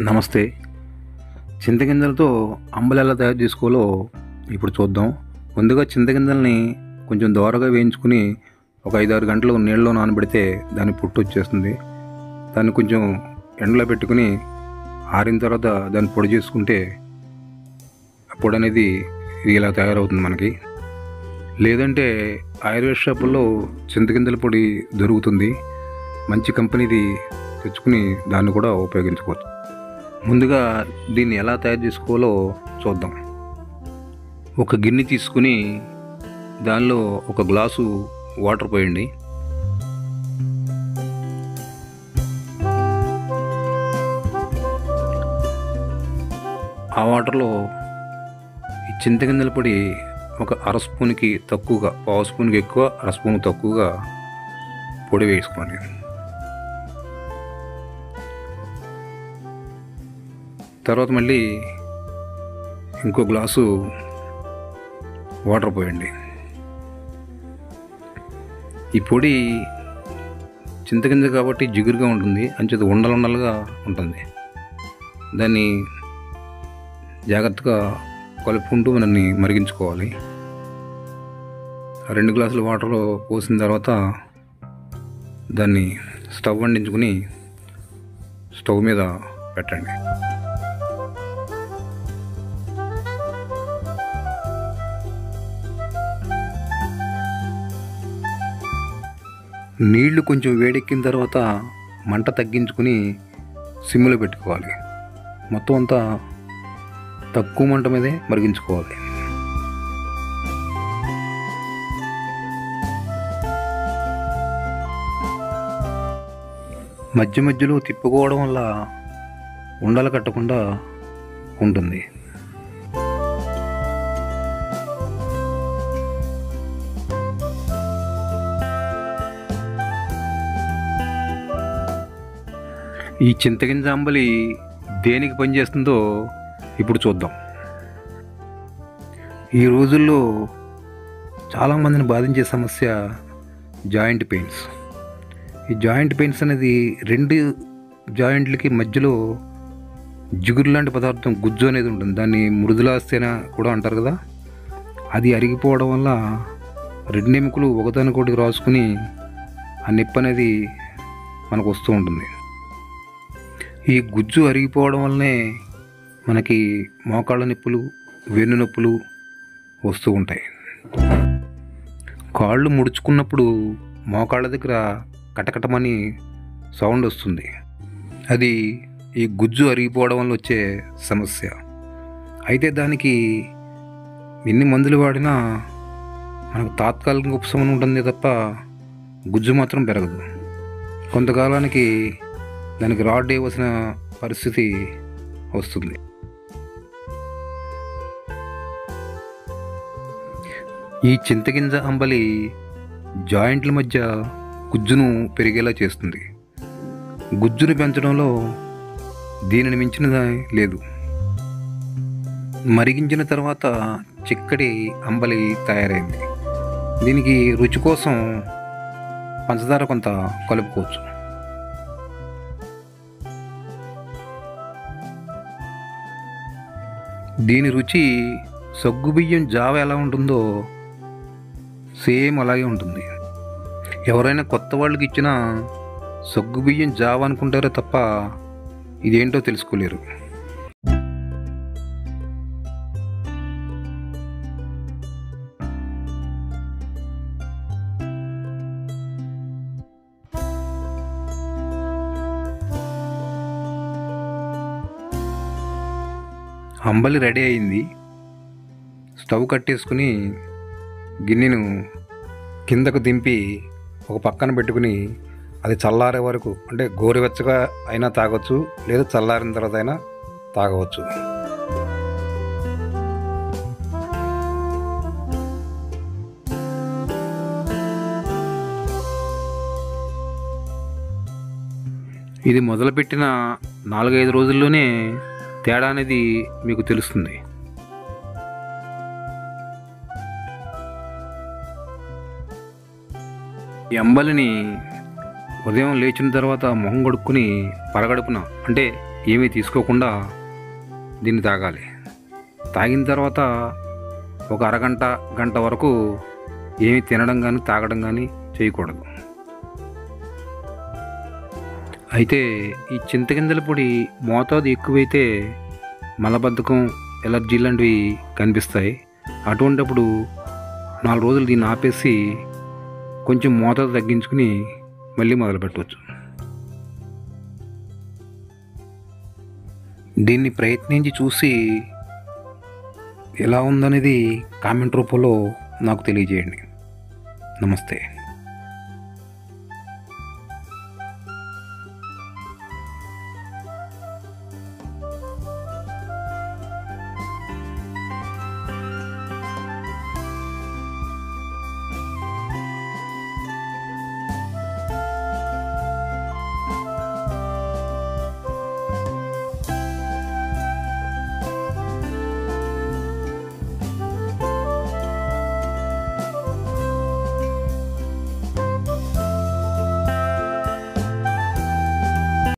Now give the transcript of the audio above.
నమస్తే. చింతగింజలతో అంబలి ఎలా తయారు చేసుకోవాలో ఇప్పుడు చూద్దాం. ముందుగా చింతగింజల్ని కొంచెం దోరగా వేయించుకుని ఒక 5-6 గంటలు నీళ్ళలో నానబెడితే దాని పుట్టు వచ్చేస్తుంది. దాన్ని కొంచెం ఎండలో పెట్టుకుని ఆరిన తర్వాత దాన్ని పొడి చేసుకుంటే ఆ పొడి అనేది ఇలా తయారవుతుంది మనకి. లేదంటే ఆయుర్వేద షాపుల్లో చింతగింజల పొడి దొరుకుతుంది. మంచి కంపెనీది తెచ్చుకుని దాన్ని కూడా ఉపయోగించుకోవచ్చు. ముందుగా దీన్ని ఎలా తయారు చేసుకోవాలో చూద్దాం. ఒక గిన్నె తీసుకుని దానిలో ఒక గ్లాసు వాటర్ పోయండి. ఆ వాటర్లో ఈ చింతగింజల పొడి ఒక 1/2 స్పూన్కి తక్కువగా, 1/2 స్పూన్కి ఎక్కువ, 1/2 స్పూన్ తక్కువగా పొడి వేసుకోండి. తర్వాత మళ్ళీ ఇంకో గ్లాసు వాటర్ పోయండి. ఈ పొడి చింతగింజ కాబట్టి జిగురుగా ఉంటుంది, అంచేది ఉండలుగా ఉంటుంది. దాన్ని జాగ్రత్తగా కలుపుకుంటూ మనల్ని మరిగించుకోవాలి. 2 గ్లాసుల వాటర్ పోసిన తర్వాత దాన్ని స్టవ్ అంటించుకుని స్టవ్ మీద పెట్టండి. నీళ్లు కొంచెం వేడెక్కిన తర్వాత మంట తగ్గించుకుని సిమ్లో పెట్టుకోవాలి. మొత్తం అంతా తక్కువ మంట మీదే మరిగించుకోవాలి. మధ్య మధ్యలో తిప్పుకోవడం వల్ల ఉండలు కట్టకుండా ఉంటుంది. ఈ చింతగింజ అంబలి దేనికి పనిచేస్తుందో ఇప్పుడు చూద్దాం. ఈ రోజుల్లో చాలామందిని బాధించే సమస్య జాయింట్ పెయిన్స్. ఈ జాయింట్ పెయిన్స్ అనేది 2 జాయింట్లకి మధ్యలో జిగురు లాంటి పదార్థం, గుజ్జు అనేది ఉంటుంది. దాన్ని మృదులాస్థి కూడా అంటారు కదా. అది అరిగిపోవడం వల్ల 2 ఎముకలు ఒకదానికొకటి రాసుకుని ఆ నొప్పి అనేది మనకు వస్తూ ఉంటుంది. ఈ గుజ్జు అరిగిపోవడం వల్లనే మనకి మోకాళ్ళ నొప్పులు, వెన్ను నొప్పులు వస్తూ ఉంటాయి. కాళ్ళు ముడుచుకున్నప్పుడు మోకాళ్ళ దగ్గర కటకటమని సౌండ్ వస్తుంది. అది ఈ గుజ్జు అరిగిపోవడం వల్ల వచ్చే సమస్య. అయితే దానికి ఎన్ని మందులు వాడినా మనకు తాత్కాలిక ఉపశమనం ఉంటుంది తప్ప గుజ్జు మాత్రం పెరగదు. కొంతకాలానికి దానికి రాడ్ వేయవలసిన పరిస్థితి వస్తుంది. ఈ చింతగింజ అంబలి జాయింట్ల మధ్య గుజ్జును పెరిగేలా చేస్తుంది. గుజ్జును పెంచడంలో దీనిని మించినది లేదు. మరిగించిన తర్వాత చిక్కటి అంబలి తయారైంది. దీనికి రుచి కోసం పంచదార కొంత కలుపుకోవచ్చు. దీని రుచి సగ్గుబియ్యం జావ ఎలా ఉంటుందో సేమ్ అలాగే ఉంటుంది. ఎవరైనా కొత్త వాళ్ళకి ఇచ్చినా సగ్గుబియ్యం జావ అనుకుంటారే తప్ప ఇదేంటో తెలుసుకోలేరు. అంబలి రెడీ అయింది. స్టవ్ కట్టేసుకుని గిన్నెను కిందకు దింపి ఒక పక్కన పెట్టుకుని అది చల్లారే వరకు, అంటే గోరువెచ్చగా అయినా తాగొచ్చు, లేదా చల్లారిన తర్వాత అయినా తాగవచ్చు. ఇది మొదలుపెట్టిన 4-5 రోజుల్లోనే తేడా అనేది మీకు తెలుస్తుంది. ఈ అంబలిని ఉదయం లేచిన తర్వాత మొహం కడుక్కుని పరగడుపున, అంటే ఏమీ తీసుకోకుండా దీన్ని తాగాలి. తాగిన తర్వాత ఒక అరగంట గంట వరకు ఏమీ తినడం కానీ తాగడం కానీ చేయకూడదు. అయితే ఈ చింతగింజల పొడి మోతాదు ఎక్కువైతే మలబద్ధకం, ఎలర్జీ లాంటివి కనిపిస్తాయి. అటువంటప్పుడు 4 రోజులు దీన్ని ఆపేసి కొంచెం మోతాదు తగ్గించుకుని మళ్ళీ మొదలుపెట్టవచ్చు. దీన్ని ప్రయత్నించి చూసి ఎలా ఉందనేది కామెంట్ రూపంలో నాకు తెలియజేయండి. నమస్తే.